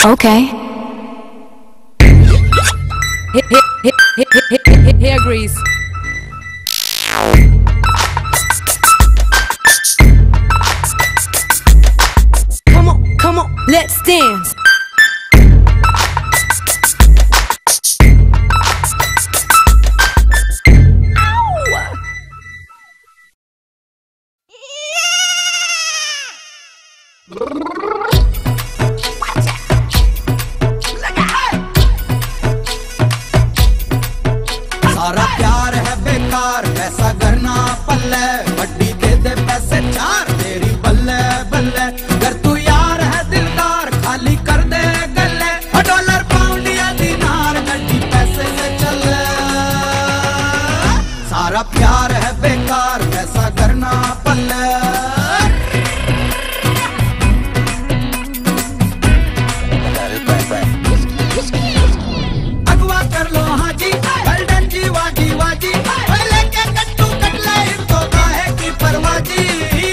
Okay. Hair grease. Come on, let's dance. सारा प्यार है बेकार, पैसा करना पल्ले, वड्डी दे दे पैसे चार तेरी बल्ले बल्ले। अगर तू यार है दिलदार, खाली कर दे गले, डॉलर पाउंड या दिनार गड्डी पैसे से चले। सारा प्यार है बेकार, पैसा करना पल्ले। अगवा कर लो हाँ जी, गोल्डन जी वाजी वाजी, लेके कट्टू कटले इनको काहे की परवाजी।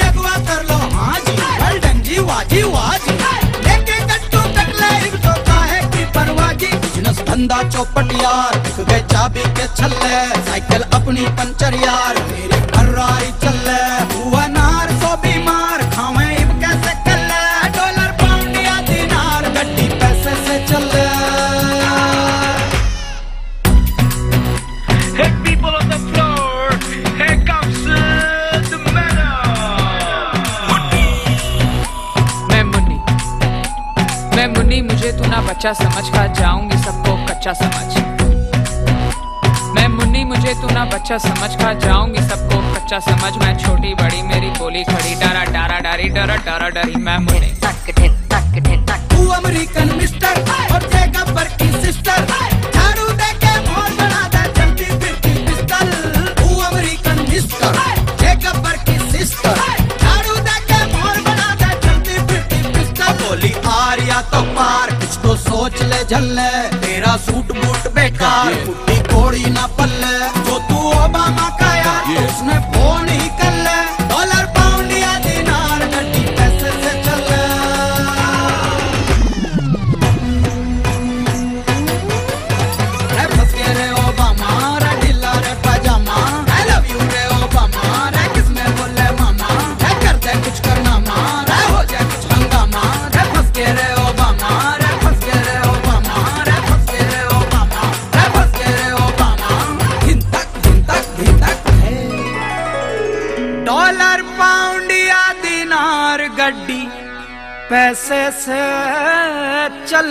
अगवा कर लो हाँ जी, गोल्डन जी वाजी वाजी, लेके कट्टू कटले इनको काहे की परवाजी। बिजनेस धंधा चौपट यार, बिक गए चाबी के छल्ले, साइकिल अपनी पंचर यार, मेरी फर्रारी चले। हुआ नार सो बीमार, खावे इब कैसे कले, डॉलर पाउंड या दिनार गड्डी पैसे से चले। Hey people on the floor, here comes the matter. मैं मुन्नी, मुझे तू ना बच्चा समझ, खा जाऊंगी सबको कच्चा समझ। मैं मुन्नी, मुझे तू ना बच्चा समझ, खा जाऊंगी सबको कच्चा समझ। मैं छोटी बड़ी मेरी बोली खड़ी, डरा डरा डरी डरा डरा डरी। मैं मुन्नी तू अमेरिकन मिस्टर और जे गब्बर की सिस्टर, झाड़ू दे के मोर बना दे चलती फिरती पिस्टल। तू अमेरिकन मिस्टर, जे गब्बर की सिस्टर, झाड़ू दे के मोर बना दे चलती फिरती पिस्टल। बोली आर या तो पार, कुछ तो सोच ले झल्ले, तेरा सूट बूट बेकार, कुट्टी कोड़ी ना पल्ले। जो तू ओबामा का यार, तो उसने फोन ही कर ले, डॉलर पाउंड या दिनार गड्डी पैसे से चले। रे फंस गए रे ओबामा, रे ढीला रे पजामा, आई लव यू रे ओबामा, रे किसने बोले मामा, रे कर दे कुछ करना माँ, रे हो जाए कुछ हंगामा। रे फंस गए रे ओबामा, रे फंस गए रे ओबामा, रे फंस गए रे ओबामा, रे फंस गए रे ओबामा। धिन तक है डॉलर पाउंड या दिनार गड्डी पैसे से चल।